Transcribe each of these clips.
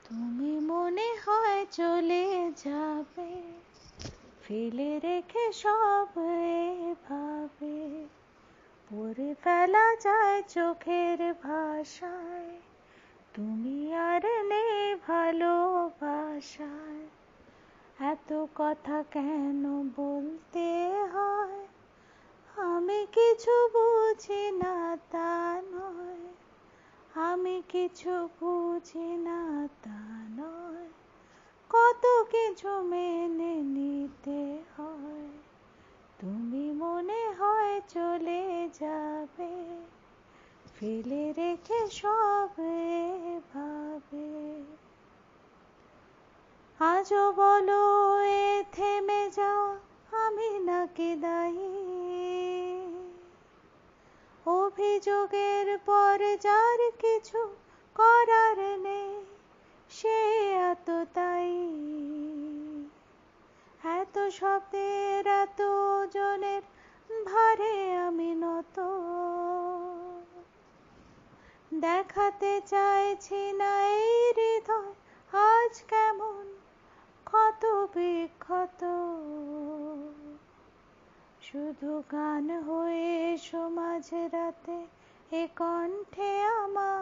তুমি মনে হয় চলে যাবে, ফেলে রেখে সব এভাবে পড়ে ফেলা যায় চোখের ভাষায়। তুমি আর নেই ভালোবাসায়, এত কথা কেন বলতে হয়? আমি কিছু বুঝি না তা নয়, আমি কিছু বুঝি না তা নয়, কত কিছু মেনে নিতে হয়। তুমি মনে হয় চলে যাবে, ফেলে রেখে সব এভাবে। আজও বলো এ থেমে যাওয়া আমি নাকি দায়ী? অভিযোগের পর যার কিছু করার নেই, সে এত তাই। এত শব্দের এত ওজনের ভারে আমি নত, দেখাতে চাইছি না এই হৃদয় আজ কেমন ক্ষত বিক্ষত। শুধু গান হয়ে এসো মাঝরাতে এ কণ্ঠে আমার।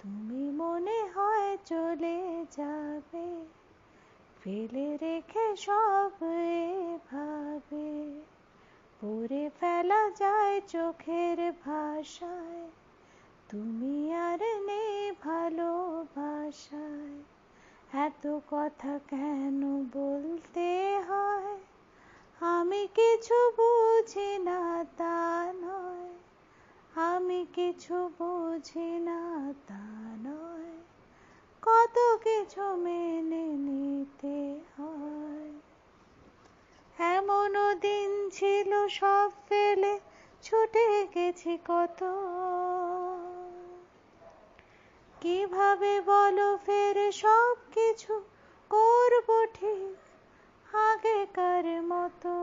তুমি মনে হয় চলে যাবে, ফেলে রেখে সব এভাবে পড়ে ফেলা যায় চোখের ভাষায়। তুমি আর নেই ভালোবাসায়, এত কথা কেন বলতে হয়? আমি কিছু বুঝি না তা নয়, আমি কিছু বুঝি না তা নয়, কত কিছু মেনে নিতে হয়। এমনও দিন ছিল সব ফেলে ছুটে গেছি কত, কিভাবে বলো ফের সব কিছু করবো ঠিক আগেকার মতো?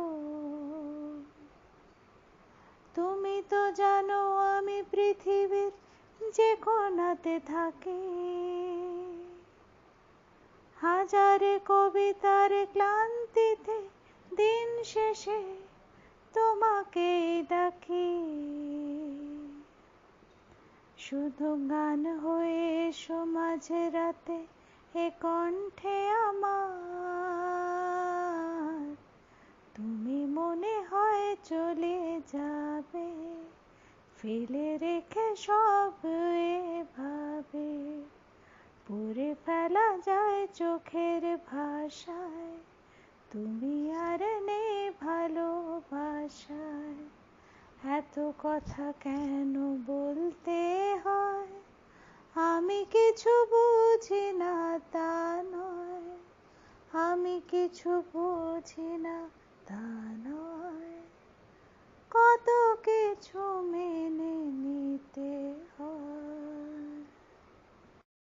তুমি তো জানো আমি পৃথিবীর যে কোণাতে থাকি, হাজারে কবিতার ক্লান্তিতে দিন শেষে তোমাকেই ডাকি। শুধু গান হয়ে এসো মাঝরাতে এ কণ্ঠে আমার। তুমি মনে হয় চলে যাবে, ফেলে রেখে সব এভাবে পড়ে ফেলা যায় চোখের ভাষায়। তুমি আর নেই ভালোবাসায়, এত কথা কেন বলতে হয়? আমি কিছু বুঝি না তা নয়, আমি কিছু